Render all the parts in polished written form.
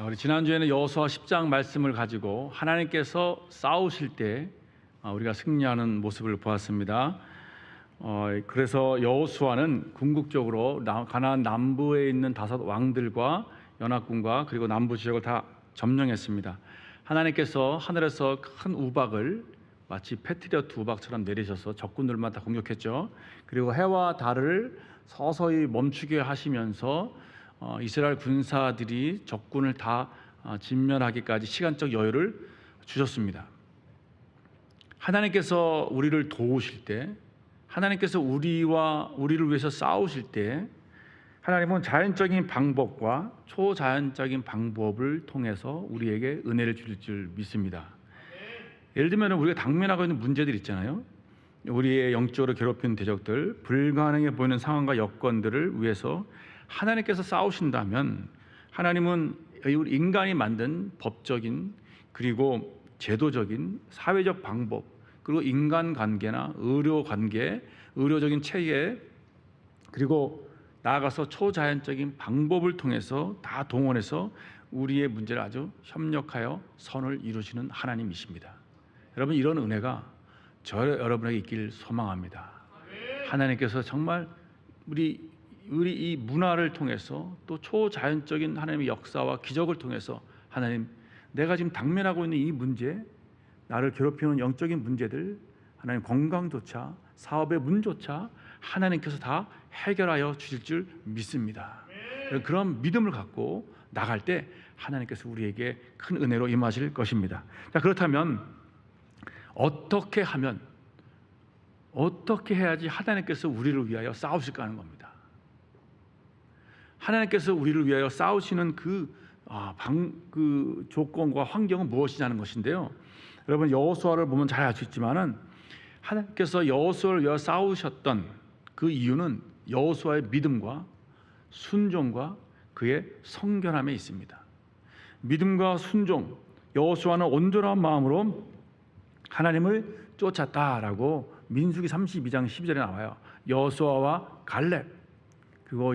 우리 지난주에는 여호수아 10장 말씀을 가지고 하나님께서 싸우실 때 우리가 승리하는 모습을 보았습니다. 그래서 여호수아는 궁극적으로 가나안 남부에 있는 5 왕들과 연합군과 그리고 남부 지역을 다 점령했습니다. 하나님께서 하늘에서 큰 우박을 마치 패트리어트 우박처럼 내리셔서 적군들만 다 공격했죠. 그리고 해와 달을 서서히 멈추게 하시면서 이스라엘 군사들이 적군을 다 진멸하기까지 시간적 여유를 주셨습니다. 하나님께서 우리를 도우실 때, 하나님께서 우리를 위해서 싸우실 때, 하나님은 자연적인 방법과 초자연적인 방법을 통해서 우리에게 은혜를 주실 줄 믿습니다. 예를 들면 우리가 당면하고 있는 문제들 있잖아요. 우리의 영적으로 괴롭히는 대적들, 불가능해 보이는 상황과 여건들을 위해서 하나님께서 싸우신다면, 하나님은 우리 인간이 만든 법적인 그리고 제도적인 사회적 방법, 그리고 인간관계나 의료관계, 의료적인 체계, 그리고 나아가서 초자연적인 방법을 통해서 다 동원해서 우리의 문제를 아주 협력하여 선을 이루시는 하나님이십니다. 여러분, 이런 은혜가 여러분에게 있길 소망합니다. 하나님께서 정말 우리 이 문화를 통해서 또 초자연적인 하나님의 역사와 기적을 통해서, 하나님, 내가 지금 당면하고 있는 이 문제, 나를 괴롭히는 영적인 문제들, 하나님 건강조차, 사업의 문조차 하나님께서 다 해결하여 주실 줄 믿습니다. 그런 믿음을 갖고 나갈 때 하나님께서 우리에게 큰 은혜로 임하실 것입니다. 자, 그렇다면 어떻게 해야지 하나님께서 우리를 위하여 싸우실까 하는 겁니다. 하나님께서 우리를 위하여 싸우시는 그 조건과 환경은 무엇이냐는 것인데요. 여러분, 여호수아를 보면 잘 알 수 있지만은 하나님께서 여호수아를 위하여 싸우셨던 그 이유는 여호수아의 믿음과 순종과 그의 성결함에 있습니다. 믿음과 순종, 여호수아는 온전한 마음으로 하나님을 쫓았다라고 민수기 32장 12절에 나와요. 여호수아와 갈렙, 그리고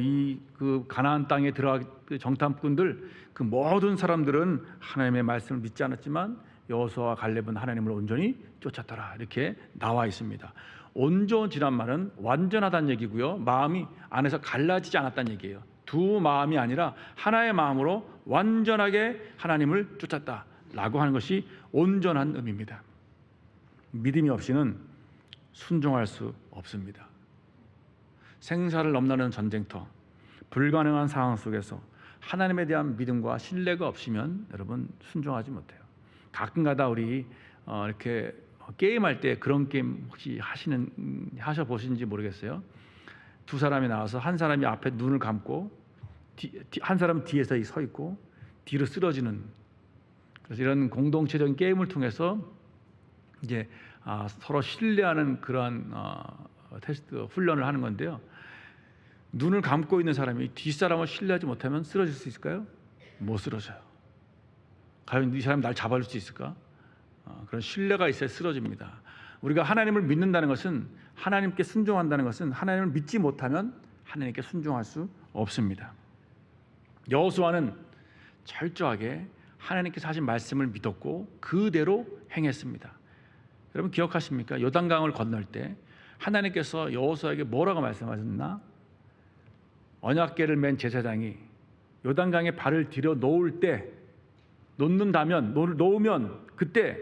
그 가나안 땅에 들어간 정탐꾼들, 그 모든 사람들은 하나님의 말씀을 믿지 않았지만 여호수아와 갈렙은 하나님을 온전히 쫓았더라, 이렇게 나와 있습니다. 온전이란 말은 완전하다는 얘기고요, 마음이 안에서 갈라지지 않았다는 얘기예요. 두 마음이 아니라 하나의 마음으로 완전하게 하나님을 쫓았다라고 하는 것이 온전한 의미입니다. 믿음이 없이는 순종할 수 없습니다. 생사를 넘나드는 전쟁터, 불가능한 상황 속에서 하나님에 대한 믿음과 신뢰가 없으면 여러분 순종하지 못해요. 가끔가다 우리 이렇게 게임할 때 그런 게임 혹시 하셔보신지 모르겠어요. 2 사람이 나와서 한 사람이 앞에 눈을 감고 한 사람은 뒤에서 서 있고 뒤로 쓰러지는, 그래서 이런 공동체적인 게임을 통해서 이제 서로 신뢰하는 그런 테스트 훈련을 하는 건데요. 눈을 감고 있는 사람이 뒷사람을 신뢰하지 못하면 쓰러질 수 있을까요? 못 쓰러져요. 과연 이 사람이 날 잡아줄 수 있을까? 그런 신뢰가 있어야 쓰러집니다. 우리가 하나님을 믿는다는 것은, 하나님께 순종한다는 것은, 하나님을 믿지 못하면 하나님께 순종할 수 없습니다. 여호수아는 철저하게 하나님께서 하신 말씀을 믿었고 그대로 행했습니다. 여러분 기억하십니까? 요단강을 건널 때 하나님께서 여호수아에게 뭐라고 말씀하셨나? 언약궤를 맨 제사장이 요단강에 발을 들여 놓으면 그때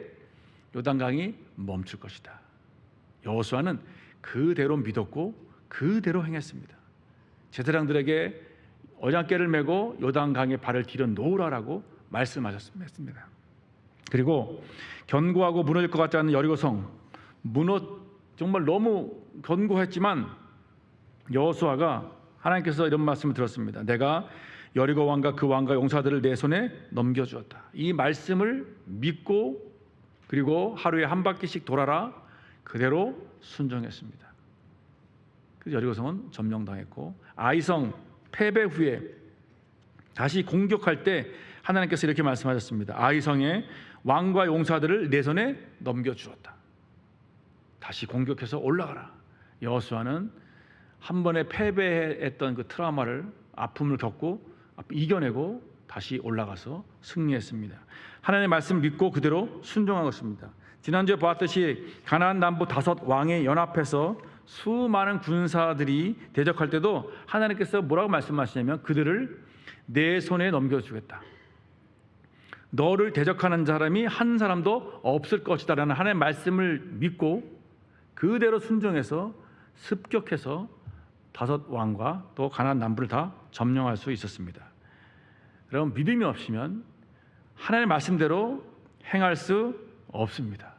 요단강이 멈출 것이다. 여호수아는 그대로 믿었고 그대로 행했습니다. 제사장들에게 언약궤를 메고 요단강에 발을 들여 놓으라고 말씀하셨습니다. 그리고 견고하고 무너질 것 같지 않은 여리고성, 정말 너무 견고했지만 여호수아가, 하나님께서 이런 말씀을 들었습니다. 내가 여리고 왕과 그 왕과 용사들을 내 손에 넘겨주었다. 이 말씀을 믿고 그리고 하루에 한 바퀴씩 돌아라, 그대로 순종했습니다. 그래서 여리고성은 점령당했고, 아이성 패배 후에 다시 공격할 때 하나님께서 이렇게 말씀하셨습니다. 아이성의 왕과 용사들을 내 손에 넘겨주었다. 다시 공격해서 올라가라. 여호수아는 한 번에 패배했던 그 트라우마를, 아픔을 겪고 이겨내고 다시 올라가서 승리했습니다. 하나님의 말씀 믿고 그대로 순종한 것입니다. 지난주에 보았듯이 가나안 남부 5 왕의 연합해서 수많은 군사들이 대적할 때도 하나님께서 뭐라고 말씀하시냐면 그들을 내 손에 넘겨주겠다. 너를 대적하는 사람이 한 사람도 없을 것이다 라는 하나님의 말씀을 믿고 그대로 순종해서 습격해서 5 왕과 또 가나안 남부를 다 점령할 수 있었습니다. 여러분, 믿음이 없으면 하나님의 말씀대로 행할 수 없습니다.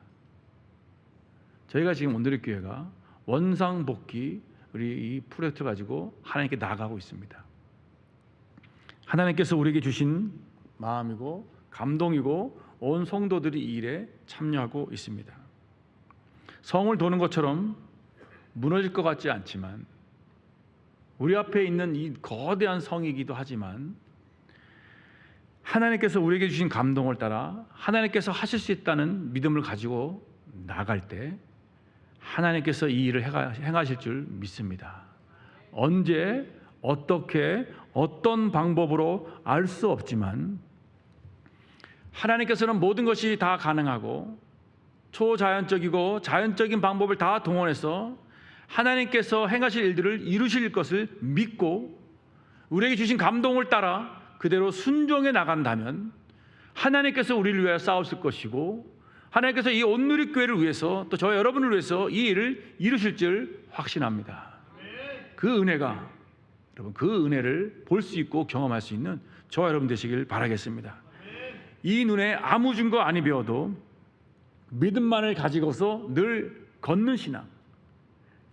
저희가 지금 온누리교회가 원상복귀 우리 이 프로젝트 가지고 하나님께 나아가고 있습니다. 하나님께서 우리에게 주신 마음이고 감동이고 온 성도들이 이 일에 참여하고 있습니다. 성을 도는 것처럼 무너질 것 같지 않지만 우리 앞에 있는 이 거대한 성이기도 하지만 하나님께서 우리에게 주신 감동을 따라 하나님께서 하실 수 있다는 믿음을 가지고 나갈 때 하나님께서 이 일을 행하실 줄 믿습니다. 언제 어떻게 어떤 방법으로 알 수 없지만 하나님께서는 모든 것이 다 가능하고 초자연적이고 자연적인 방법을 다 동원해서 하나님께서 행하실 일들을 이루실 것을 믿고 우리에게 주신 감동을 따라 그대로 순종해 나간다면 하나님께서 우리를 위하여 싸우실 것이고 하나님께서 이 온누리교회를 위해서 또 저와 여러분을 위해서 이 일을 이루실 줄 확신합니다. 그 은혜가 여러분 그 은혜를 볼 수 있고 경험할 수 있는 저와 여러분 되시길 바라겠습니다. 이 눈에 아무 증거 아니 배워도 믿음만을 가지고서 늘 걷는 신앙,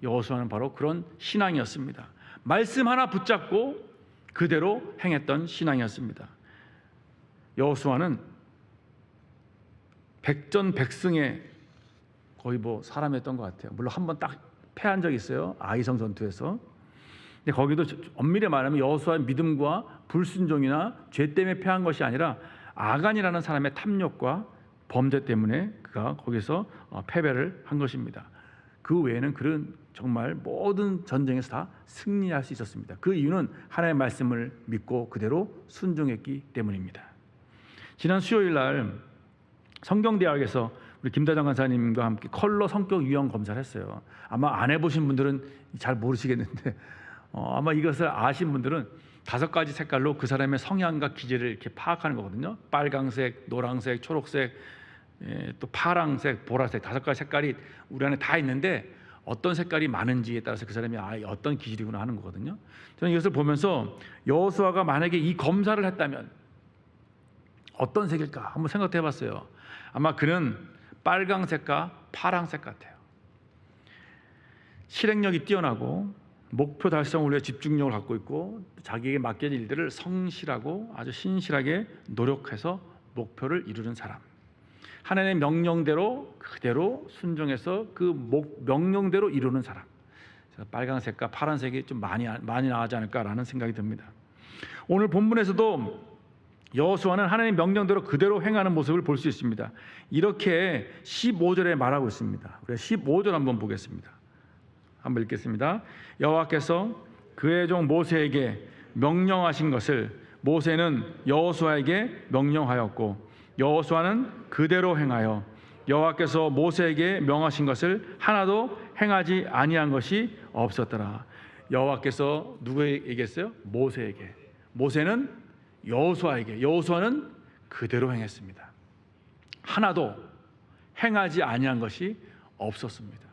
여호수아는 바로 그런 신앙이었습니다. 말씀 하나 붙잡고 그대로 행했던 신앙이었습니다. 여호수아는 백전백승의 거의 사람이었던 것 같아요. 물론 한 번 딱 패한 적이 있어요. 아이성 전투에서. 근데 거기도 엄밀히 말하면 여호수아의 믿음과 불순종이나 죄 때문에 패한 것이 아니라 아간이라는 사람의 탐욕과 범죄 때문에 그가 거기서 패배를 한 것입니다. 그 외에는 그런 정말 모든 전쟁에서 다 승리할 수 있었습니다. 그 이유는 하나님의 말씀을 믿고 그대로 순종했기 때문입니다. 지난 수요일 날 성경대학에서 우리 김다정 간사님과 함께 컬러 성격 유형 검사를 했어요. 아마 안 해보신 분들은 잘 모르시겠는데 아마 이것을 아신 분들은 5가지 색깔로 그 사람의 성향과 기질을 이렇게 파악하는 거거든요. 빨강색, 노란색, 초록색, 또 파랑색, 보라색 5가지 색깔이 우리 안에 다 있는데 어떤 색깔이 많은지에 따라서 그 사람이 어떤 기질이구나 하는 거거든요. 저는 이것을 보면서 여호수아가 만약에 이 검사를 했다면 어떤 색일까 한번 생각해 봤어요. 아마 그는 빨강색과 파랑색 같아요. 실행력이 뛰어나고 목표 달성을 위해 집중력을 갖고 있고 자기에게 맡겨진 일들을 성실하고 아주 신실하게 노력해서 목표를 이루는 사람. 하나님의 명령대로 그대로 순종해서 그 명령대로 이루는 사람. 빨강색과 파란색이 좀 많이 나오지 않을까라는 생각이 듭니다. 오늘 본문에서도 여호수아는 하나님의 명령대로 그대로 행하는 모습을 볼 수 있습니다. 이렇게 15절에 말하고 있습니다. 우리가 15절 한번 보겠습니다. 한번 읽겠습니다. 여호와께서 그의 종 모세에게 명령하신 것을 모세는 여호수아에게 명령하였고 여호수아는 그대로 행하여 여호와께서 모세에게 명하신 것을 하나도 행하지 아니한 것이 없었더라. 여호와께서 누구에게 했어요? 모세에게. 모세는 여호수아에게, 여호수아는 그대로 행했습니다. 하나도 행하지 아니한 것이 없었습니다.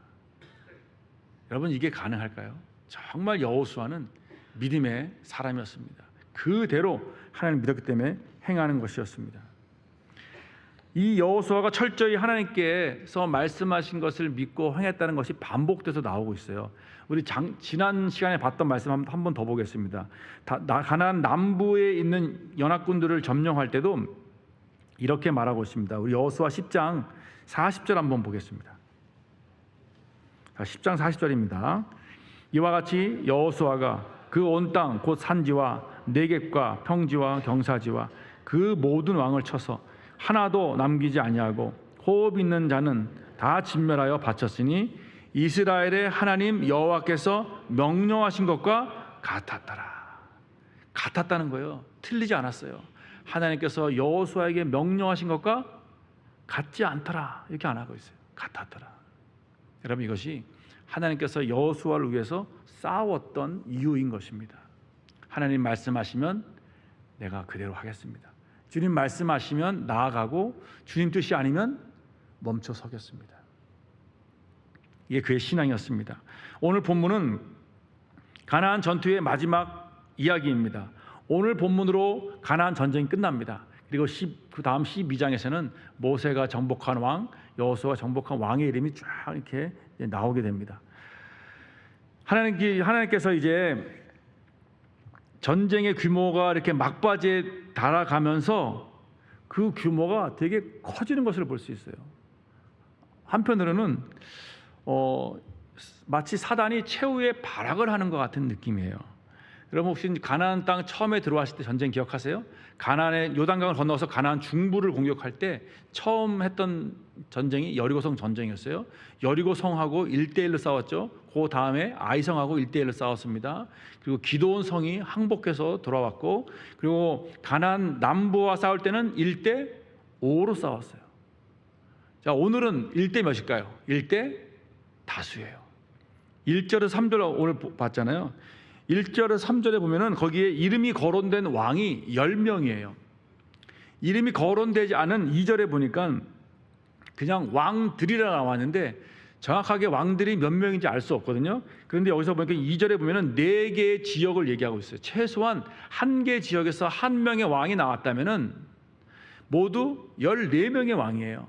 여러분 이게 가능할까요? 정말 여호수아는 믿음의 사람이었습니다. 그대로 하나님을 믿었기 때문에 행하는 것이었습니다. 이 여호수아가 철저히 하나님께서 말씀하신 것을 믿고 행했다는 것이 반복돼서 나오고 있어요. 우리 지난 시간에 봤던 말씀 한 번 더 보겠습니다. 가나안 남부에 있는 연합군들을 점령할 때도 이렇게 말하고 있습니다. 우리 여호수아 10장 40절 한번 보겠습니다. 10장 40절입니다. 이와 같이 여호수아가 그 온 땅 곧 산지와 네겝과 평지와 경사지와 그 모든 왕을 쳐서 하나도 남기지 아니하고 호흡 있는 자는 다 진멸하여 바쳤으니 이스라엘의 하나님 여호와께서 명령하신 것과 같았더라. 같았다는 거예요. 틀리지 않았어요. 하나님께서 여호수아에게 명령하신 것과 같지 않더라 이렇게 안 하고 있어요. 같았더라. 여러분, 이것이 하나님께서 여호수아를 위해서 싸웠던 이유인 것입니다. 하나님 말씀하시면 내가 그대로 하겠습니다. 주님 말씀하시면 나아가고 주님 뜻이 아니면 멈춰 서겠습니다. 이게 그의 신앙이었습니다. 오늘 본문은 가나안 전투의 마지막 이야기입니다. 오늘 본문으로 가나안 전쟁이 끝납니다. 그리고 그 다음 12장에서는 모세가 정복한 왕, 여호수아가 정복한 왕의 이름이 쫙 이렇게 나오게 됩니다. 하나님께서 이제 전쟁의 규모가 이렇게 막바지에 달아가면서 그 규모가 되게 커지는 것을 볼 수 있어요. 한편으로는 마치 사단이 최후의 발악을 하는 것 같은 느낌이에요. 여러분, 혹시 가나안 땅 처음에 들어왔을 때 전쟁 기억하세요? 가나안의 요단강을 건너서 가나안 중부를 공격할 때 처음 했던 전쟁이 여리고성 전쟁이었어요. 여리고성하고 1대1로 싸웠죠. 그 다음에 아이성하고 1대1로 싸웠습니다. 그리고 기드온 성이 항복해서 돌아왔고, 그리고 가나안 남부와 싸울 때는 1대5로 싸웠어요. 자, 오늘은 1대 몇일까요? 1대 다수예요. 1절에서 3절 오늘 봤잖아요. 1절에서 3절에 보면은 거기에 이름이 거론된 왕이 10명이에요. 이름이 거론되지 않은 2절에 보니까 그냥 왕들이라 나왔는데 정확하게 왕들이 몇 명인지 알 수 없거든요. 그런데 여기서 보니까 2절에 보면은 4개의 지역을 얘기하고 있어요. 최소한 1개 지역에서 1명의 왕이 나왔다면은 모두 14명의 왕이에요.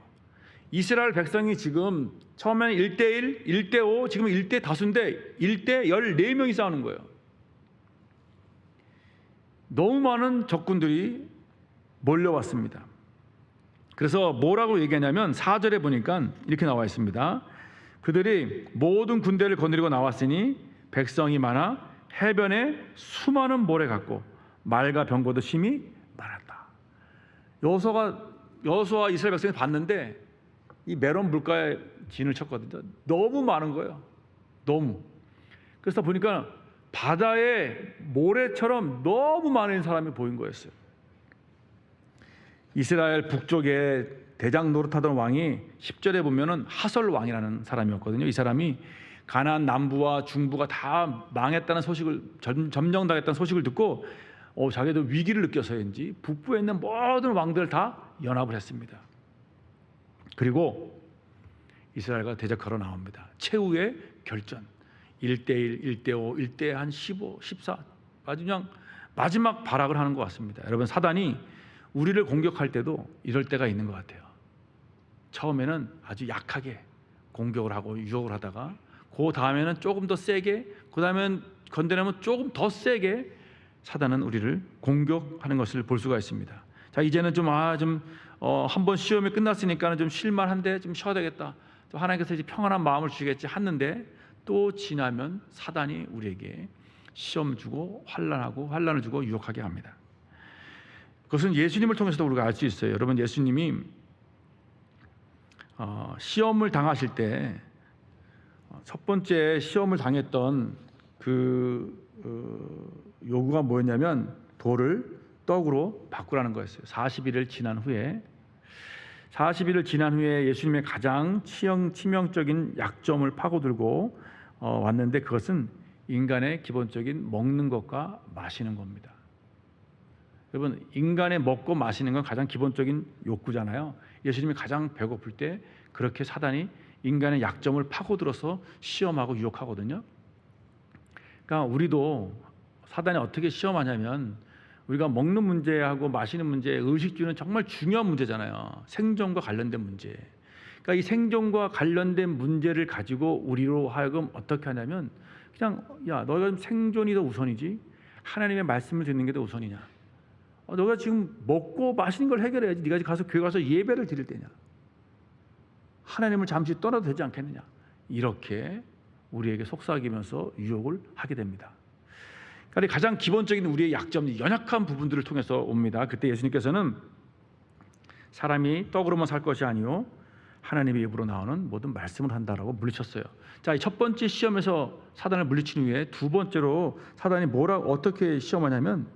이스라엘 백성이 지금 처음에는 1대1, 1대5, 지금 1대 다수인데 1대 14명이 싸우는 거예요. 너무 많은 적군들이 몰려왔습니다. 그래서 뭐라고 얘기하냐면 4절에 보니까 이렇게 나와 있습니다. 그들이 모든 군대를 거느리고 나왔으니 백성이 많아 해변에 수많은 모래 같고 말과 병거도 심히 많았다. 여호수아와 이스라엘 백성이 봤는데 이 메론 물가에 진을 쳤거든요. 너무 많은 거예요. 너무. 그래서 보니까 바다에 모래처럼 너무 많은 사람이 보인 거였어요. 이스라엘 북쪽에 대장 노릇하던 왕이 10절에 보면은 하설 왕이라는 사람이었거든요. 이 사람이 가나안 남부와 중부가 다 망했다는 소식을, 점령당했다는 소식을 듣고 자기도 위기를 느껴서인지 북부에 있는 모든 왕들을 다 연합을 했습니다. 그리고 이스라엘과 대적하러 나옵니다. 최후의 결전. 1대1, 1대5, 1대 한 15, 14 아주 그냥 마지막 발악을 하는 것 같습니다. 여러분, 사단이 우리를 공격할 때도 이럴 때가 있는 것 같아요. 처음에는 아주 약하게 공격을 하고 유혹을 하다가 그 다음에는 조금 더 세게, 그 다음에는 건드리면 조금 더 세게 사단은 우리를 공격하는 것을 볼 수가 있습니다. 자, 이제는 한번 시험이 끝났으니까 좀 쉴만한데 좀 쉬어야 되겠다. 또 하나님께서 이제 평안한 마음을 주겠지 했는데 또 지나면 사단이 우리에게 시험 주고 환난을 주고 유혹하게 합니다. 그것은 예수님을 통해서도 우리가 알 수 있어요. 여러분, 예수님이 시험을 당하실 때 첫 번째 시험을 당했던 요구가 뭐였냐면 돌을 떡으로 바꾸라는 거였어요. 40일을 지난 후에 예수님의 가장 치명적인 약점을 파고들고 왔는데 그것은 인간의 기본적인 먹는 것과 마시는 겁니다. 여러분, 인간의 먹고 마시는 건 가장 기본적인 욕구잖아요. 예수님이 가장 배고플 때 그렇게 사단이 인간의 약점을 파고들어서 시험하고 유혹하거든요. 그러니까 우리도 사단이 어떻게 시험하냐면 우리가 먹는 문제하고 마시는 문제, 의식주는 정말 중요한 문제잖아요. 생존과 관련된 문제. 그러니까 이 생존과 관련된 문제를 가지고 우리로 하여금 어떻게 하냐면 그냥 너희가 생존이 더 우선이지 하나님의 말씀을 듣는 게 더 우선이냐. 너가 지금 먹고 마시는 걸 해결해야지. 네가 가서 교회 가서 예배를 드릴 때냐. 하나님을 잠시 떠나도 되지 않겠느냐. 이렇게 우리에게 속삭이면서 유혹을 하게 됩니다. 그러니까 가장 기본적인 우리의 약점, 연약한 부분들을 통해서 옵니다. 그때 예수님께서는 사람이 떡으로만 살 것이 아니요 하나님의 입으로 나오는 모든 말씀을 한다라고 물리쳤어요. 자, 이 첫 번째 시험에서 사단을 물리친 후에 두 번째로 사단이 어떻게 시험하냐면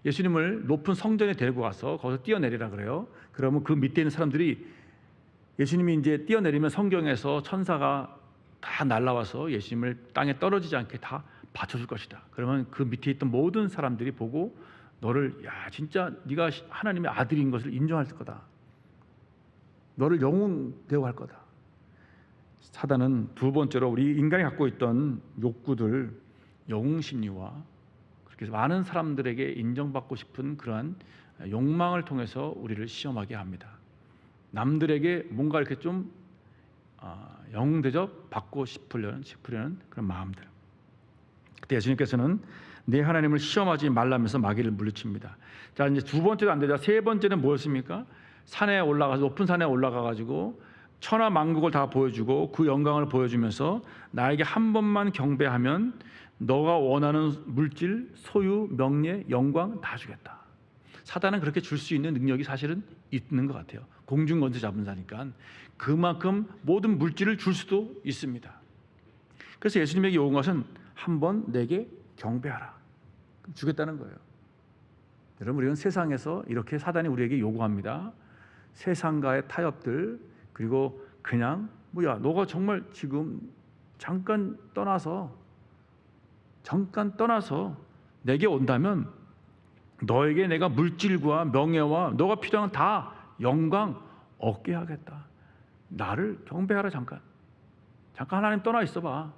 예수님을 높은 성전에 데리고 가서 거기서 뛰어내리라 그래요. 그러면 그 밑에 있는 사람들이 예수님이 이제 뛰어내리면 성경에서 천사가 다 날아와서 예수님을 땅에 떨어지지 않게 다 받쳐줄 것이다. 그러면 그 밑에 있던 모든 사람들이 보고 너를 야 진짜 네가 하나님의 아들인 것을 인정할 거다. 너를 영웅 대우할 거다. 사단은 두 번째로 우리 인간이 갖고 있던 욕구들, 영웅 심리와 그렇게 해서 많은 사람들에게 인정받고 싶은 그러한 욕망을 통해서 우리를 시험하게 합니다. 남들에게 뭔가 이렇게 좀 영웅 대접 받고 싶으려는 그런 마음들. 그때 예수님께서는 내 하나님을 시험하지 말라면서 마귀를 물리칩니다. 자, 이제 두 번째도 안 되자 세 번째는 뭐였습니까? 산에 올라가서 높은 산에 올라가 가지고 천하 만국을 다 보여주고 그 영광을 보여주면서 나에게 한 번만 경배하면 너가 원하는 물질, 소유, 명예, 영광 다 주겠다. 사단은 그렇게 줄 수 있는 능력이 사실은 있는 것 같아요. 공중권세 잡은 자니까 그만큼 모든 물질을 줄 수도 있습니다. 그래서 예수님에게 요구한 것은 한번 내게 경배하라 주겠다는 거예요. 여러분, 우리는 세상에서 이렇게 사단이 우리에게 요구합니다. 세상과의 타협들, 그리고 그냥 뭐야 너가 정말 지금 잠깐 떠나서 내게 온다면 너에게 내가 물질과 명예와 너가 필요한 다 영광 얻게 하겠다. 나를 경배하라. 잠깐 하나님 떠나 있어봐.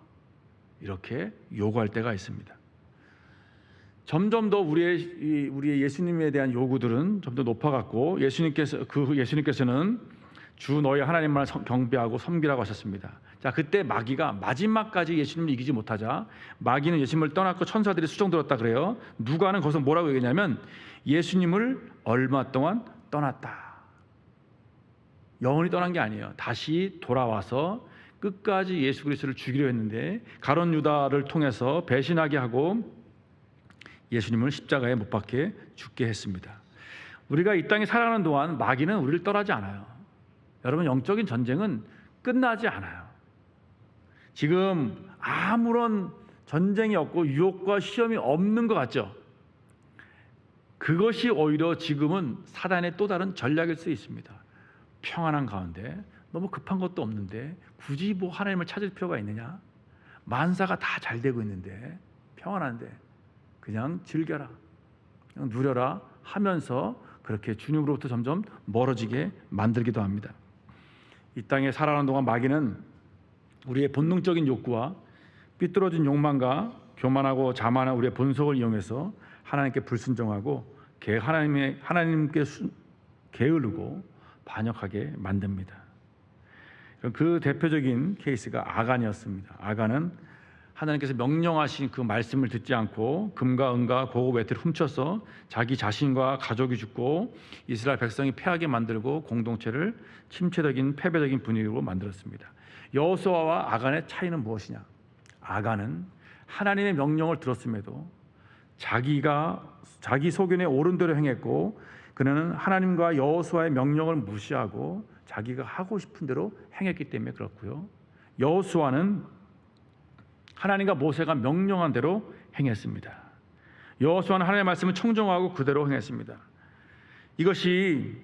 이렇게 요구할 때가 있습니다. 점점 더 우리의 예수님에 대한 요구들은 좀 더 높아갔고 예수님께서는 주 너희 하나님만 경배하고 섬기라고 하셨습니다. 자, 그때 마귀가 마지막까지 예수님을 이기지 못하자 마귀는 예수님을 떠났고 천사들이 수종들었다 그래요. 누가는 거기서 뭐라고 얘기했냐면 예수님을 얼마 동안 떠났다. 영원히 떠난 게 아니에요. 다시 돌아와서 끝까지 예수 그리스도를 죽이려 했는데 가룟 유다를 통해서 배신하게 하고 예수님을 십자가에 못 박게 죽게 했습니다. 우리가 이 땅에 살아가는 동안 마귀는 우리를 떠나지 않아요. 여러분, 영적인 전쟁은 끝나지 않아요. 지금 아무런 전쟁이 없고 유혹과 시험이 없는 것 같죠? 그것이 오히려 지금은 사단의 또 다른 전략일 수 있습니다. 평안한 가운데 너무 급한 것도 없는데 굳이 뭐 하나님을 찾을 필요가 있느냐? 만사가 다 잘 되고 있는데 평안한데 그냥 즐겨라, 그냥 누려라 하면서 그렇게 주님으로부터 점점 멀어지게 만들기도 합니다. 이 땅에 살아가는 동안 마귀는 우리의 본능적인 욕구와 삐뚤어진 욕망과 교만하고 자만한 우리의 본성을 이용해서 하나님께 불순종하고 하나님께 게으르고 반역하게 만듭니다. 그 대표적인 케이스가 아간이었습니다. 아간은 하나님께서 명령하신 그 말씀을 듣지 않고 금과 은과 고급 외투를 훔쳐서 자기 자신과 가족이 죽고 이스라엘 백성이 패하게 만들고 공동체를 침체적인 패배적인 분위기로 만들었습니다. 여호수아와 아간의 차이는 무엇이냐? 아간은 하나님의 명령을 들었음에도 자기 소견에 옳은 대로 행했고 그는 하나님과 여호수아의 명령을 무시하고 자기가 하고 싶은 대로 행했기 때문에 그렇고요. 여호수아는 하나님과 모세가 명령한 대로 행했습니다. 여호수아는 하나님의 말씀을 청종하고 그대로 행했습니다. 이것이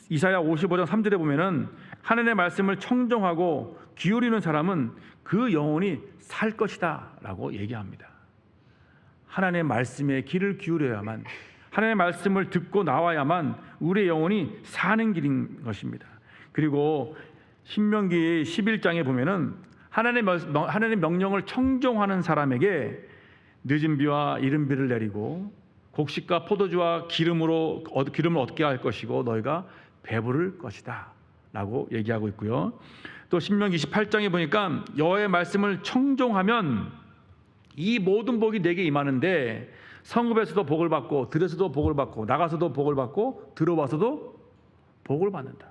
이사야 55장 3절에 보면은 하나님의 말씀을 청종하고 기울이는 사람은 그 영혼이 살 것이다 라고 얘기합니다. 하나님의 말씀에 귀를 기울여야만, 하나님의 말씀을 듣고 나와야만 우리의 영혼이 사는 길인 것입니다. 그리고 신명기 11장에 보면은 하나님의 명령을 청종하는 사람에게 늦은 비와 이른 비를 내리고 곡식과 포도주와 기름을 얻게 할 것이고 너희가 배부를 것이다 라고 얘기하고 있고요. 또 신명기 28장에 보니까 여호와의 말씀을 청종하면 이 모든 복이 내게 임하는데 성읍에서도 복을 받고 들에서도 복을 받고 나가서도 복을 받고 들어와서도 복을 받는다.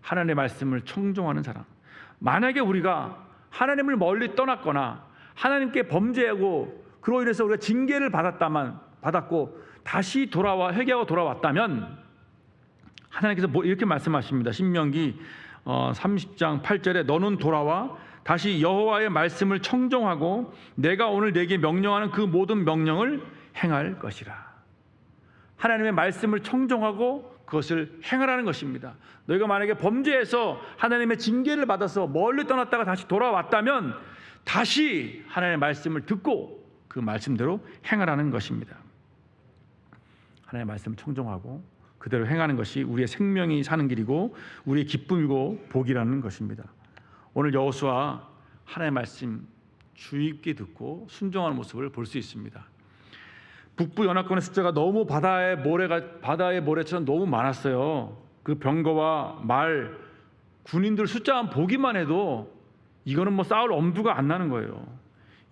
하나님의 말씀을 청종하는 사람. 만약에 우리가 하나님을 멀리 떠났거나 하나님께 범죄하고 그로 인해서 우리가 징계를 받았고 다시 회개하고 돌아왔다면 하나님께서 이렇게 말씀하십니다. 신명기 30장 8절에 너는 돌아와 다시 여호와의 말씀을 청종하고 내가 오늘 내게 명령하는 그 모든 명령을 행할 것이라. 하나님의 말씀을 청종하고 그것을 행하라는 것입니다. 너희가 만약에 범죄해서 하나님의 징계를 받아서 멀리 떠났다가 다시 돌아왔다면 다시 하나님의 말씀을 듣고 그 말씀대로 행하라는 것입니다. 하나님의 말씀을 청종하고 그대로 행하는 것이 우리의 생명이 사는 길이고 우리의 기쁨이고 복이라는 것입니다. 오늘 여호수아 하나님의 말씀 주의 깊게 듣고 순종하는 모습을 볼 수 있습니다. 북부 연합군의 숫자가 너무 바다의 모래처럼 너무 많았어요. 그 병거와 말, 군인들 숫자만 보기만 해도 이거는 뭐 싸울 엄두가 안 나는 거예요.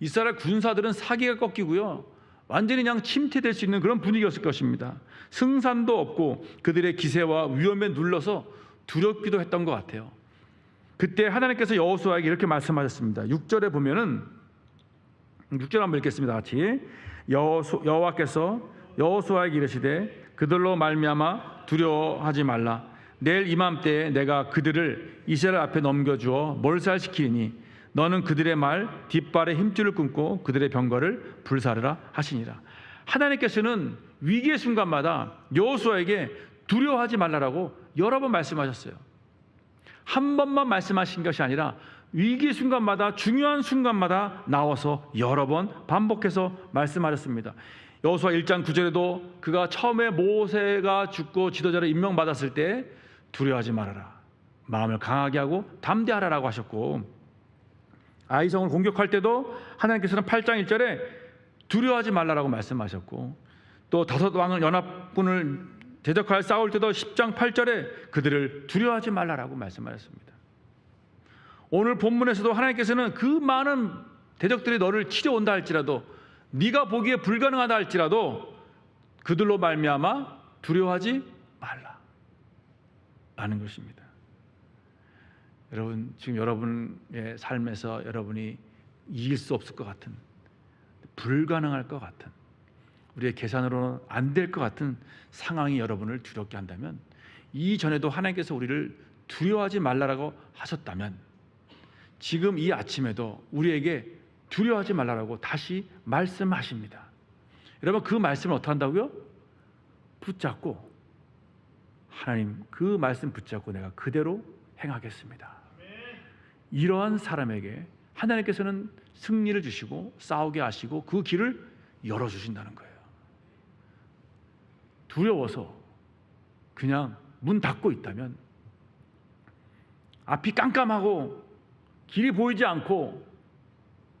이스라엘 군사들은 사기가 꺾이고요, 완전히 그냥 침체될 수 있는 그런 분위기였을 것입니다. 승산도 없고 그들의 기세와 위험에 눌러서 두렵기도 했던 것 같아요. 그때 하나님께서 여호수아에게 이렇게 말씀하셨습니다. 6절에 보면은 6절 한번 읽겠습니다. 같이. 여호와께서 여호수아에게 이르시되 그들로 말미암아 두려워하지 말라. 내일 이맘때에 내가 그들을 이스라엘 앞에 넘겨주어 몰살시키니 너는 그들의 말 뒷발에 힘줄을 끊고 그들의 병거를 불사르라 하시니라. 하나님께서는 위기의 순간마다 여호수아에게 두려워하지 말라라고 여러 번 말씀하셨어요. 한 번만 말씀하신 것이 아니라 위기의 순간마다, 중요한 순간마다 나와서 여러 번 반복해서 말씀하셨습니다. 여호수아 1장 9절에도 그가 처음에 모세가 죽고 지도자로 임명받았을 때 두려워하지 말아라, 마음을 강하게 하고 담대하라라고 하셨고, 아이성을 공격할 때도 하나님께서는 8장 1절에 두려워하지 말라라고 말씀하셨고, 또 다섯 왕을 연합군을 대적하여 싸울 때도 10장 8절에 그들을 두려워하지 말라라고 말씀하셨습니다. 오늘 본문에서도 하나님께서는 그 많은 대적들이 너를 치려온다 할지라도, 네가 보기에 불가능하다 할지라도 그들로 말미암아 두려워하지 말라 라는 것입니다. 여러분, 지금 여러분의 삶에서 여러분이 이길 수 없을 것 같은, 불가능할 것 같은, 우리의 계산으로는 안 될 것 같은 상황이 여러분을 두렵게 한다면, 이전에도 하나님께서 우리를 두려워하지 말라라고 하셨다면 지금 이 아침에도 우리에게 두려워하지 말라라고 다시 말씀하십니다. 여러분, 그 말씀을 어떻게 한다고요? 붙잡고, 하나님 그 말씀 붙잡고 내가 그대로 행하겠습니다. 이러한 사람에게 하나님께서는 승리를 주시고 싸우게 하시고 그 길을 열어주신다는 거예요. 두려워서 그냥 문 닫고 있다면, 앞이 깜깜하고 길이 보이지 않고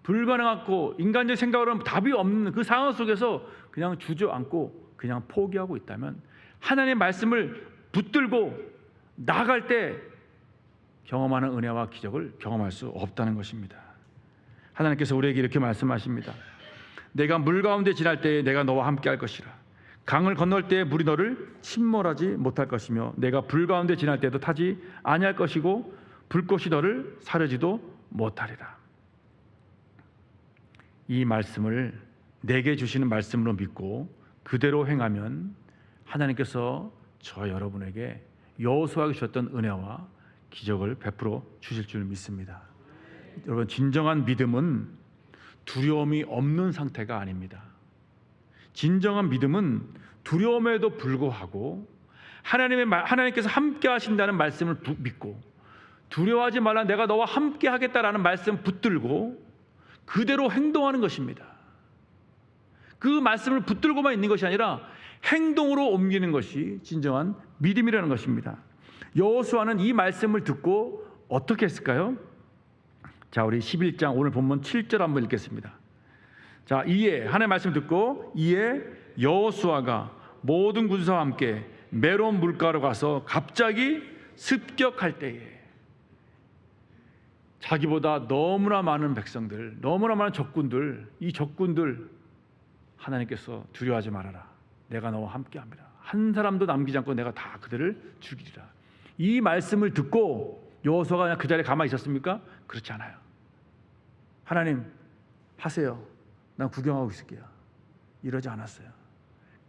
불가능하고 인간적 생각으로는 답이 없는 그 상황 속에서 그냥 주저앉고 그냥 포기하고 있다면, 하나님의 말씀을 붙들고 나아갈 때 경험하는 은혜와 기적을 경험할 수 없다는 것입니다. 하나님께서 우리에게 이렇게 말씀하십니다. 내가 물 가운데 지날 때에 내가 너와 함께 할 것이라. 강을 건널 때에 물이 너를 침몰하지 못할 것이며 내가 불 가운데 지날 때도 타지 아니할 것이고 불꽃이 너를 사르지도 못하리라. 이 말씀을 내게 주시는 말씀으로 믿고 그대로 행하면 하나님께서 저 여러분에게 여호수아에게 주셨던 은혜와 기적을 베풀어 주실 줄 믿습니다. 여러분, 진정한 믿음은 두려움이 없는 상태가 아닙니다. 진정한 믿음은 두려움에도 불구하고 하나님께서 함께 하신다는 말씀을 믿고, 두려워하지 말라, 내가 너와 함께 하겠다라는 말씀 붙들고 그대로 행동하는 것입니다. 그 말씀을 붙들고만 있는 것이 아니라 행동으로 옮기는 것이 진정한 믿음이라는 것입니다. 여호수아는 이 말씀을 듣고 어떻게 했을까요? 자, 우리 11장 오늘 본문 7절 한번 읽겠습니다. 자, 이에 하나님의 말씀 듣고 이에 여호수아가 모든 군사와 함께 메론 물가로 가서 갑자기 습격할 때에, 자기보다 너무나 많은 백성들, 너무나 많은 적군들, 이 적군들 하나님께서 두려워하지 말아라, 내가 너와 함께합니다. 한 사람도 남기지 않고 내가 다 그들을 죽이리라. 이 말씀을 듣고 여호수아가 그냥 그 자리에 가만히 있었습니까? 그렇지 않아요. 하나님 하세요, 난 구경하고 있을게요, 이러지 않았어요.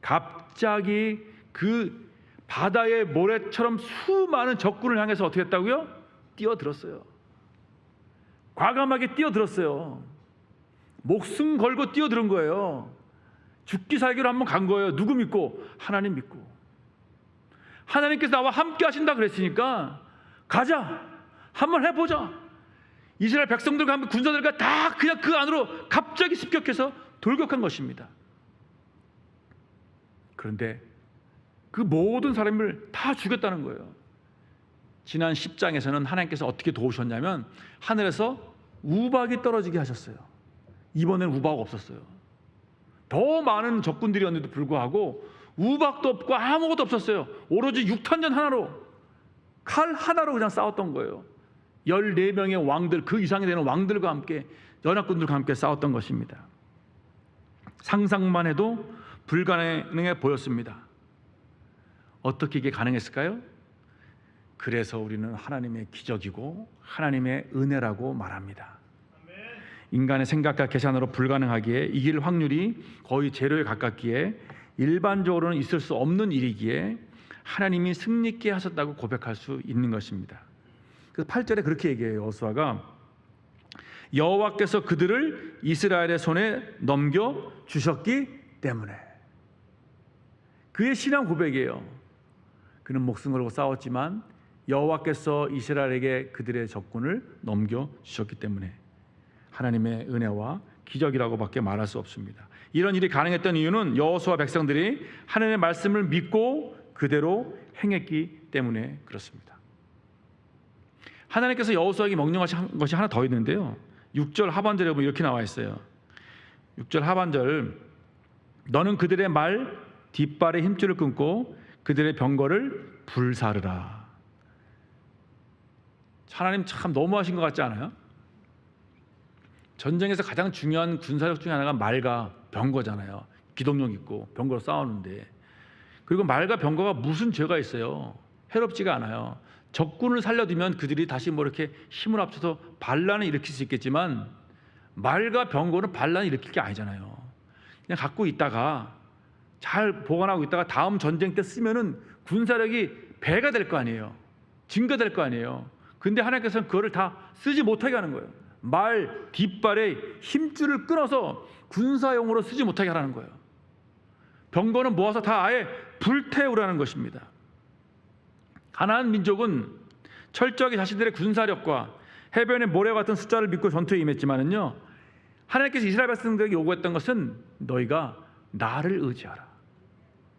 갑자기 그 바다의 모래처럼 수많은 적군을 향해서 어떻게 했다고요? 뛰어들었어요. 과감하게 뛰어들었어요. 목숨 걸고 뛰어드는 거예요. 죽기 살기로 한번 간 거예요. 누구 믿고? 하나님 믿고. 하나님께서 나와 함께 하신다 그랬으니까 가자, 한번 해보자. 이스라엘 백성들과 군사들과 다 그냥 그 안으로 갑자기 습격해서 돌격한 것입니다. 그런데 그 모든 사람을 다 죽였다는 거예요. 지난 10장에서는 하나님께서 어떻게 도우셨냐면 하늘에서 우박이 떨어지게 하셨어요. 이번엔 우박 없었어요. 더 많은 적군들이었는데도 불구하고 우박도 없고 아무것도 없었어요. 오로지 6탄전 하나로, 칼 하나로 그냥 싸웠던 거예요. 14명의 왕들, 그 이상이 되는 왕들과 함께, 연합군들과 함께 싸웠던 것입니다. 상상만 해도 불가능해 보였습니다. 어떻게 이게 가능했을까요? 그래서 우리는 하나님의 기적이고 하나님의 은혜라고 말합니다. 인간의 생각과 계산으로 불가능하기에, 이길 확률이 거의 제로에 가깝기에, 일반적으로는 있을 수 없는 일이기에 하나님이 승리케 하셨다고 고백할 수 있는 것입니다. 그래서 8절에 그렇게 얘기해요. 여호수아가 여호와께서 그들을 이스라엘의 손에 넘겨 주셨기 때문에. 그의 신앙 고백이에요. 그는 목숨 걸고 싸웠지만 여호와께서 이스라엘에게 그들의 적군을 넘겨 주셨기 때문에 하나님의 은혜와 기적이라고밖에 말할 수 없습니다. 이런 일이 가능했던 이유는 여호수아 백성들이 하나님의 말씀을 믿고 그대로 행했기 때문에 그렇습니다. 하나님께서 여호수아에게 명령하신 것이 하나 더 있는데요. 6절 하반절에 보면 이렇게 나와 있어요. 6절 하반절, 너는 그들의 말 뒷발의 힘줄을 끊고 그들의 병거를 불사르라. 하나님 참 너무하신 것 같지 않아요? 전쟁에서 가장 중요한 군사력 중에 하나가 말과 병거잖아요. 기동력 있고 병거로 싸우는데, 그리고 말과 병거가 무슨 죄가 있어요? 해롭지가 않아요. 적군을 살려두면 그들이 다시 뭐 이렇게 힘을 합쳐서 반란을 일으킬 수 있겠지만 말과 병거는 반란을 일으킬 게 아니잖아요. 그냥 갖고 있다가 잘 보관하고 있다가 다음 전쟁 때 쓰면은 군사력이 배가 될 거 아니에요. 증가될 거 아니에요. 근데 하나님께서는 그거를 다 쓰지 못하게 하는 거예요. 말 뒷발에 힘줄을 끊어서 군사용으로 쓰지 못하게 하라는 거예요. 병거는 모아서 다 아예 불태우라는 것입니다. 가나안 민족은 철저하게 자신들의 군사력과 해변의 모래 같은 숫자를 믿고 전투에 임했지만은요, 하나님께서 이스라엘 백성들에게 요구했던 것은 너희가 나를 의지하라,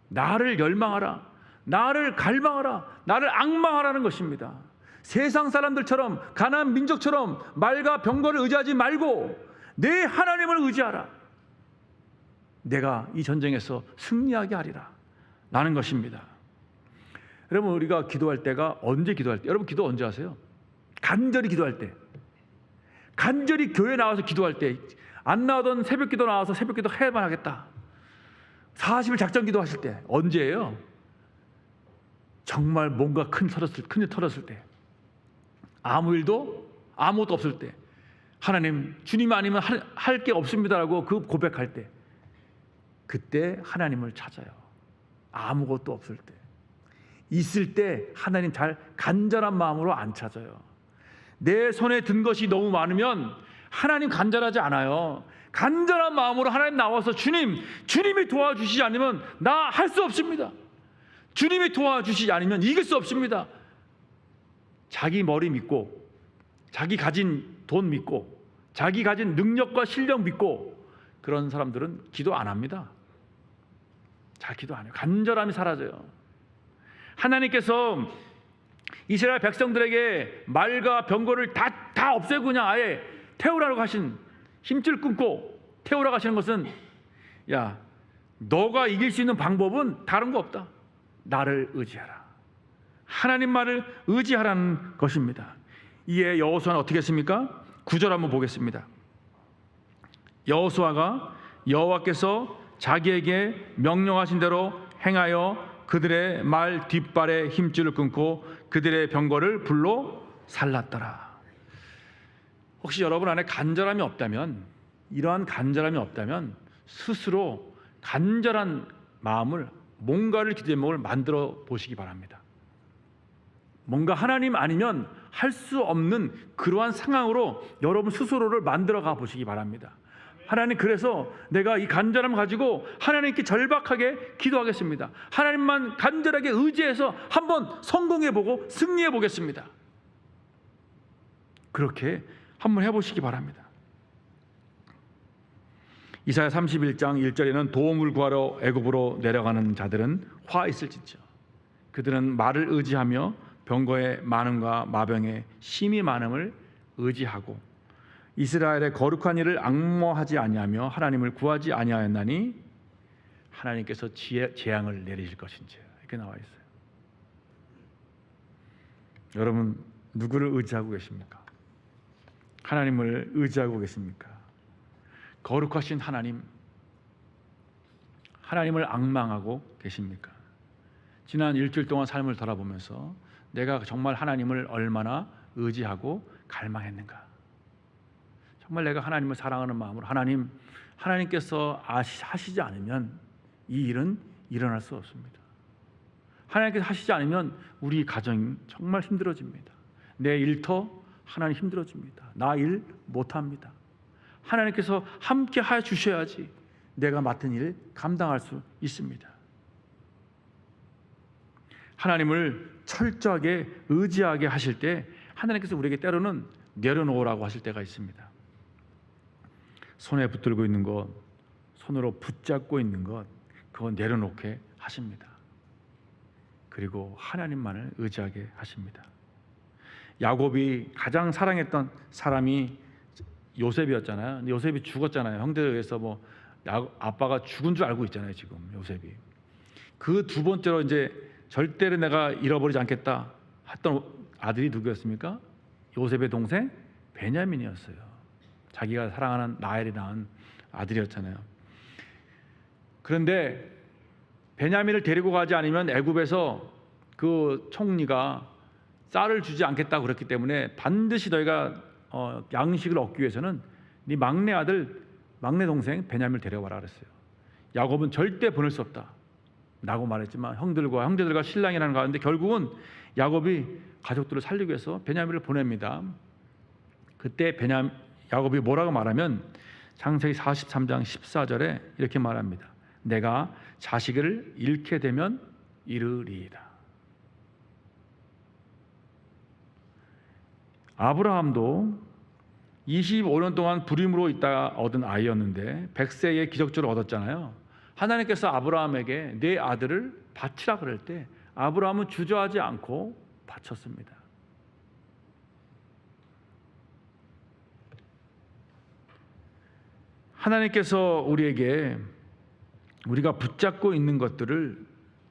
나를 열망하라, 나를 갈망하라, 나를 앙망하라는 것입니다. 세상 사람들처럼 가나안 민족처럼 말과 병거를 의지하지 말고 내 하나님을 의지하라. 내가 이 전쟁에서 승리하게 하리라 라는 것입니다. 여러분, 우리가 기도할 때가 언제 기도할 때? 여러분 기도 언제 하세요? 간절히 기도할 때, 간절히 교회 나와서 기도할 때, 안 나오던 새벽 기도 나와서 새벽 기도 해야만 하겠다, 40일 작전 기도하실 때 언제예요? 정말 뭔가 큰일 털었을 때, 아무것도 없을 때, 하나님 주님 아니면 할 게 없습니다라고 그 고백할 때, 그때 하나님을 찾아요. 아무것도 없을 때, 있을 때 하나님 잘 간절한 마음으로 안 찾아요. 내 손에 든 것이 너무 많으면 하나님 간절하지 않아요. 간절한 마음으로 하나님 나와서 주님이 도와주시지 않으면 나 할 수 없습니다. 주님이 도와주시지 않으면 이길 수 없습니다. 자기 머리 믿고, 자기 가진 돈 믿고, 자기 가진 능력과 실력 믿고, 그런 사람들은 기도 안 합니다. 잘 기도 안 해요. 간절함이 사라져요. 하나님께서 이스라엘 백성들에게 말과 병거를 다 없애고 그냥 아예 태우라고 하신, 힘줄 끊고 태우라고 하시는 것은, 야, 너가 이길 수 있는 방법은 다른 거 없다. 나를 의지하라. 하나님 말을 의지하라는 것입니다. 이에 여호수아는 어떻게 했습니까? 9절 한번 보겠습니다. 여호수아가 여호와께서 자기에게 명령하신 대로 행하여 그들의 말 뒷발에 힘줄을 끊고 그들의 병거를 불로 살랐더라. 혹시 여러분 안에 간절함이 없다면, 이러한 간절함이 없다면 스스로 간절한 마음을, 뭔가를 기도의 제목을 만들어 보시기 바랍니다. 뭔가 하나님 아니면 할 수 없는 그러한 상황으로 여러분 스스로를 만들어 가 보시기 바랍니다. 하나님, 그래서 내가 이 간절함을 가지고 하나님께 절박하게 기도하겠습니다. 하나님만 간절하게 의지해서 한번 성공해보고 승리해보겠습니다. 그렇게 한번 해보시기 바랍니다. 이사야 31장 1절에는 도움을 구하러 애굽으로 내려가는 자들은 화 있을지죠. 그들은 말을 의지하며 병거의 많음과 마병의 심히 많음을 의지하고 이스라엘의 거룩한 일을 앙모하지 아니하며 하나님을 구하지 아니하였나니 하나님께서 재앙을 내리실 것인지, 이렇게 나와 있어요. 여러분, 누구를 의지하고 계십니까? 하나님을 의지하고 계십니까? 거룩하신 하나님, 하나님을 앙망하고 계십니까? 지난 일주일 동안 삶을 돌아보면서 내가 정말 하나님을 얼마나 의지하고 갈망했는가? 정말 내가 하나님을 사랑하는 마음으로 하나님께서 하시지 않으면 이 일은 일어날 수 없습니다. 하나님께서 하시지 않으면 우리 가정이 정말 힘들어집니다. 내 일터 하나님 힘들어집니다. 나 일 못합니다. 하나님께서 함께 하여 주셔야지 내가 맡은 일 감당할 수 있습니다. 하나님을 철저하게 의지하게 하실 때 하나님께서 우리에게 때로는 내려놓으라고 하실 때가 있습니다. 손에 붙들고 있는 것, 손으로 붙잡고 있는 것, 그건 내려놓게 하십니다. 그리고 하나님만을 의지하게 하십니다. 야곱이 가장 사랑했던 사람이 요셉이었잖아요. 근데 요셉이 죽었잖아요. 형들에 의해서 아빠가 죽은 줄 알고 있잖아요. 지금 요셉이. 그 두 번째로 이제 절대로 내가 잃어버리지 않겠다 했던 아들이 누구였습니까? 요셉의 동생 베냐민이었어요. 자기가 사랑하는 라헬이 낳은 아들이었잖아요. 그런데 베냐민을 데리고 가지 않으면 애굽에서 그 총리가 쌀을 주지 않겠다고 그랬기 때문에 반드시 너희가 양식을 얻기 위해서는 네 막내 아들, 막내 동생 베냐민을 데려와라 그랬어요. 야곱은 절대 보낼 수 없다 라고 말했지만 형제들과 신랑이라는 가운데 결국은 야곱이 가족들을 살리기 위해서 베냐민을 보냅니다. 그때 야곱이 뭐라고 말하면 창세기 43장 14절에 이렇게 말합니다. 내가 자식을 잃게 되면 잃으리이다. 아브라함도 25년 동안 불임으로 있다가 얻은 아이였는데 100세에 기적적으로 얻었잖아요. 하나님께서 아브라함에게 내 아들을 바치라 그럴 때 아브라함은 주저하지 않고 바쳤습니다. 하나님께서 우리에게 우리가 붙잡고 있는 것들을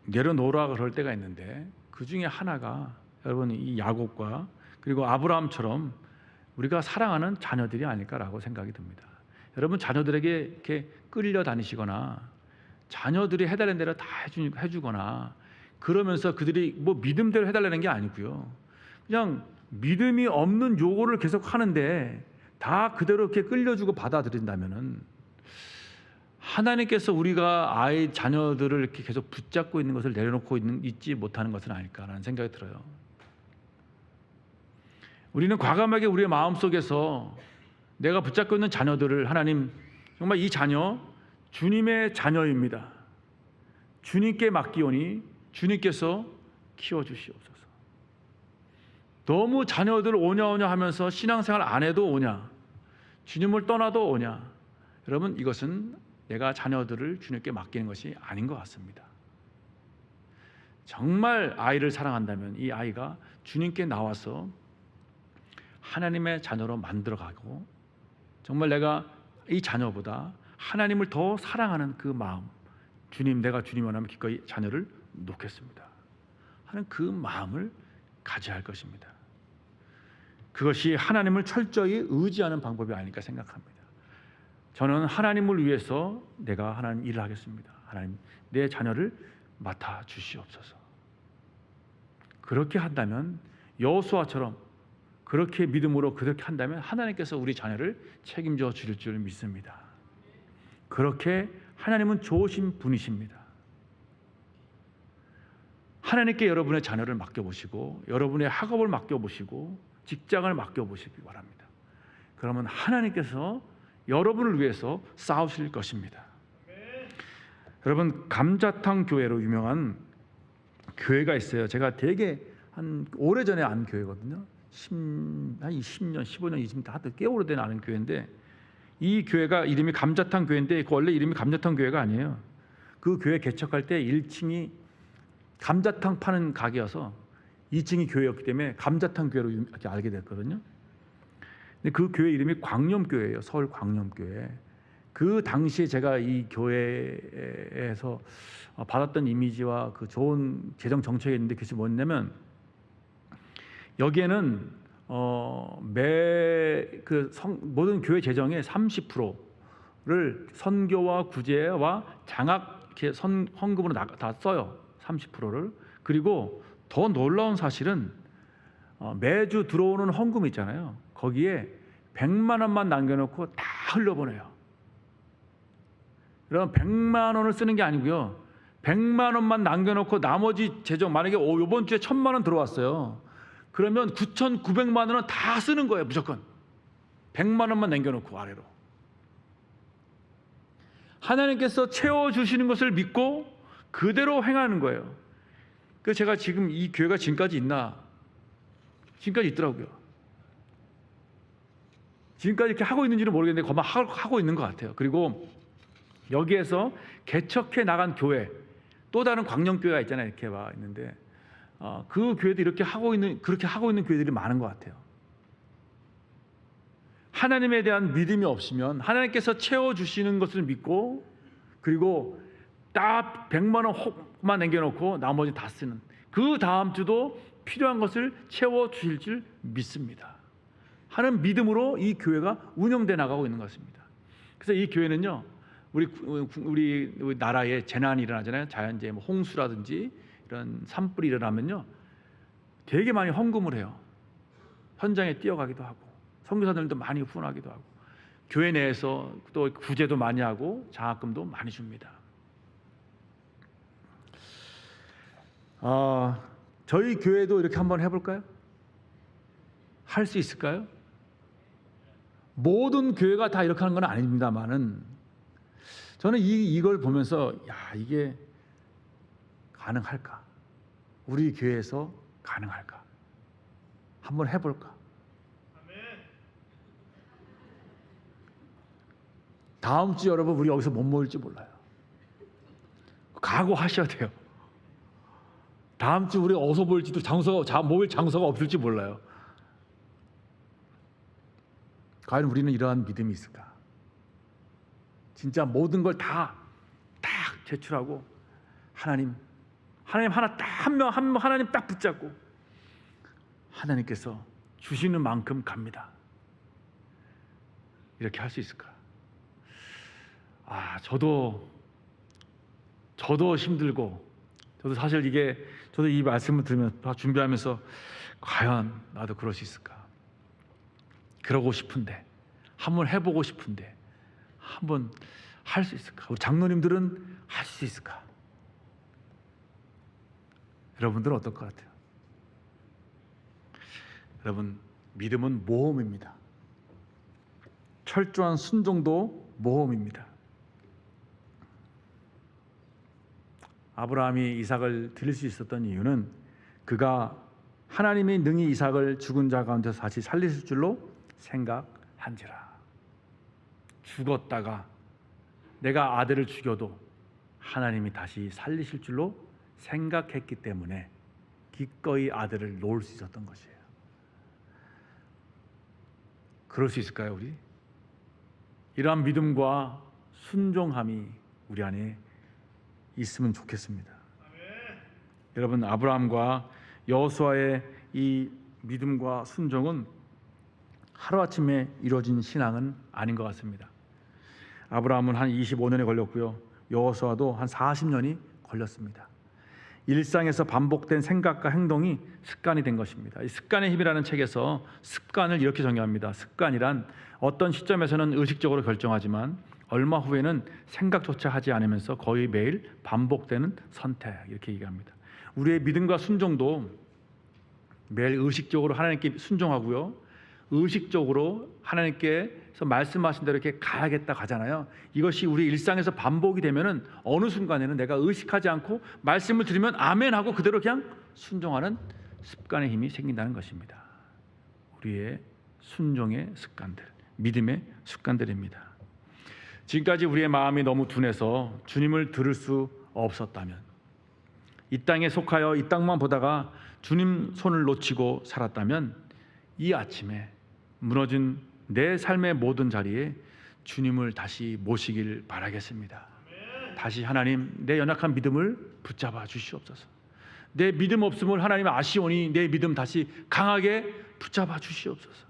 내려놓으라 그럴 때가 있는데 그 중에 하나가 여러분 이 야곱과 그리고 아브라함처럼 우리가 사랑하는 자녀들이 아닐까라고 생각이 듭니다. 여러분 자녀들에게 이렇게 끌려다니시거나 자녀들이 해달라는 대로 다 해주거나 그러면서 그들이 믿음대로 해달라는 게 아니고요. 그냥 믿음이 없는 요구를 계속 하는데 다 그대로 이렇게 끌려주고 받아들인다면은 하나님께서 우리가 자녀들을 이렇게 계속 붙잡고 있는 것을 내려놓고 있지 못하는 것은 아닐까라는 생각이 들어요. 우리는 과감하게 우리의 마음속에서 내가 붙잡고 있는 자녀들을 하나님 정말 이 자녀 주님의 자녀입니다. 주님께 맡기오니 주님께서 키워주시옵소서. 너무 자녀들 오냐 하면서 신앙생활 안 해도 오냐, 주님을 떠나도 오냐. 여러분 이것은 내가 자녀들을 주님께 맡기는 것이 아닌 것 같습니다. 정말 아이를 사랑한다면 이 아이가 주님께 나와서 하나님의 자녀로 만들어가고 정말 내가 이 자녀보다 하나님을 더 사랑하는 그 마음, 주님 내가 주님 원하면 기꺼이 자녀를 놓겠습니다 하는 그 마음을 가져야 할 것입니다. 그것이 하나님을 철저히 의지하는 방법이 아닐까 생각합니다. 저는 하나님을 위해서 내가 하나님 일을 하겠습니다. 하나님 내 자녀를 맡아 주시옵소서. 그렇게 한다면 여호수아처럼 그렇게 믿음으로 그렇게 한다면 하나님께서 우리 자녀를 책임져 주실 줄 믿습니다. 그렇게 하나님은 좋으신 분이십니다. 하나님께 여러분의 자녀를 맡겨보시고 여러분의 학업을 맡겨보시고 직장을 맡겨보시기 바랍니다. 그러면 하나님께서 여러분을 위해서 싸우실 것입니다. 여러분, 감자탕 교회로 유명한 교회가 있어요. 제가 되게 한 오래전에 안 교회거든요. 한 20년, 15년 이쯤 다들 꽤 오래된 아는 교회인데, 이 교회가 이름이 감자탕 교회인데 그 원래 이름이 감자탕 교회가 아니에요. 그 교회 개척할 때 1층이 감자탕 파는 가게여서 2층이 교회였기 때문에 감자탕 교회로 이렇게 알게 됐거든요. 근데 그 교회 이름이 광염교회예요. 서울 광염교회. 그 당시에 제가 이 교회에서 받았던 이미지와 그 좋은 재정 정책이 있는데, 그것이 뭐냐면 여기에는 모든 교회 재정의 30%를 선교와 구제와 장학 헌금으로 다 써요. 30%를. 그리고 더 놀라운 사실은 매주 들어오는 헌금 있잖아요. 거기에 100만 원만 남겨놓고 다 흘려보내요. 여러분, 100만 원을 쓰는 게 아니고요. 100만 원만 남겨놓고 나머지 재정, 만약에 이번 주에 1000만 원 들어왔어요. 그러면 9,900만 원은 다 쓰는 거예요. 무조건 100만 원만 남겨놓고 아래로. 하나님께서 채워주시는 것을 믿고 그대로 행하는 거예요. 그래서 제가 지금 이 교회가 지금까지 있나? 지금까지 있더라고요. 지금까지 이렇게 하고 있는지는 모르겠는데 거만 하고 있는 것 같아요. 그리고 여기에서 개척해 나간 교회, 또 다른 광명교회가 있잖아요. 이렇게 와 있는데 그 교회도 그렇게 하고 있는 교회들이 많은 것 같아요. 하나님에 대한 믿음이 없으면 하나님께서 채워주시는 것을 믿고, 그리고 딱 100만 원만 남겨놓고 나머지 다 쓰는, 그 다음 주도 필요한 것을 채워주실 줄 믿습니다 하는 믿음으로 이 교회가 운영돼 나가고 있는 것입니다. 그래서 이 교회는요, 우리 나라에 재난이 일어나잖아요. 자연재해, 홍수라든지 이런 산불이 일어나면요, 되게 많이 헌금을 해요. 현장에 뛰어가기도 하고, 선교사들도 많이 후원하기도 하고, 교회 내에서 또 구제도 많이 하고 장학금도 많이 줍니다. 저희 교회도 이렇게 한번 해볼까요? 할 수 있을까요? 모든 교회가 다 이렇게 하는 건 아닙니다만은, 저는 이걸 보면서 이게 가능할까? 우리 교회에서 가능할까? 한번 해볼까? 다음 주 여러분, 우리 여기서 못 모일지 몰라요. 각오하셔야 돼요. 다음 주 우리 어디서 모일지도 모일 장소가 없을지 몰라요. 과연 우리는 이러한 믿음이 있을까? 진짜 모든 걸 다 제출하고 하나님 하나 딱 하나님 딱 붙잡고 하나님께서 주시는 만큼 갑니다. 이렇게 할 수 있을까? 저도 힘들고, 저도 사실 저도 이 말씀을 들으면서 준비하면서 과연 나도 그럴 수 있을까? 그러고 싶은데, 한번 해보고 싶은데, 한번 할 수 있을까? 우리 장로님들은 할 수 있을까? 여러분들은 어떨 것 같아요? 여러분, 믿음은 모험입니다. 철저한 순종도 모험입니다. 아브라함이 이삭을 드릴 수 있었던 이유는 그가 하나님이 능히 이삭을 죽은 자 가운데서 다시 살리실 줄로 생각한지라. 죽었다가 내가 아들을 죽여도 하나님이 다시 살리실 줄로 생각했기 때문에 기꺼이 아들을 놓을 수 있었던 것이에요. 그럴 수 있을까요, 우리? 이러한 믿음과 순종함이 우리 안에 있으면 좋겠습니다. 여러분, 아브라함과 여호수아의 이 믿음과 순종은 하루아침에 이루어진 신앙은 아닌 것 같습니다. 아브라함은 한 25년이 걸렸고요. 여호수아도 한 40년이 걸렸습니다. 일상에서 반복된 생각과 행동이 습관이 된 것입니다. 이 습관의 힘이라는 책에서 습관을 이렇게 정의합니다. 습관이란 어떤 시점에서는 의식적으로 결정하지만 얼마 후에는 생각조차 하지 않으면서 거의 매일 반복되는 선택, 이렇게 얘기합니다. 우리의 믿음과 순종도 매일 의식적으로 하나님께 순종하고요, 의식적으로 하나님께서 말씀하신 대로 이렇게 가야겠다 가잖아요. 이것이 우리 일상에서 반복이 되면은 어느 순간에는 내가 의식하지 않고 말씀을 들으면 아멘하고 그대로 그냥 순종하는 습관의 힘이 생긴다는 것입니다. 우리의 순종의 습관들, 믿음의 습관들입니다. 지금까지 우리의 마음이 너무 둔해서 주님을 들을 수 없었다면, 이 땅에 속하여 이 땅만 보다가 주님 손을 놓치고 살았다면, 이 아침에 무너진 내 삶의 모든 자리에 주님을 다시 모시길 바라겠습니다. 다시 하나님, 내 연약한 믿음을 붙잡아 주시옵소서. 내 믿음 없음을 하나님 아시오니 내 믿음 다시 강하게 붙잡아 주시옵소서.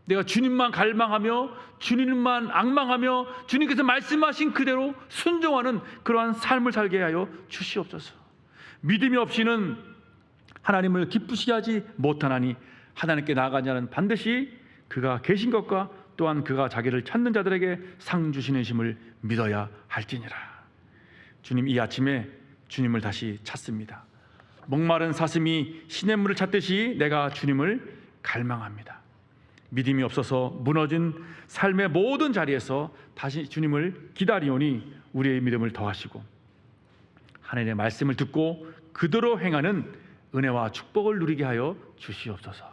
내가 주님만 갈망하며 주님만 앙망하며 주님께서 말씀하신 그대로 순종하는 그러한 삶을 살게 하여 주시옵소서. 믿음이 없이는 하나님을 기쁘시게 하지 못하나니 하나님께 나아가는 자는 반드시 그가 계신 것과 또한 그가 자기를 찾는 자들에게 상 주시는 심을 믿어야 할지니라. 주님, 이 아침에 주님을 다시 찾습니다. 목마른 사슴이 시냇물을 찾듯이 내가 주님을 갈망합니다. 믿음이 없어서 무너진 삶의 모든 자리에서 다시 주님을 기다리오니 우리의 믿음을 더하시고 하나님의 말씀을 듣고 그대로 행하는 은혜와 축복을 누리게 하여 주시옵소서.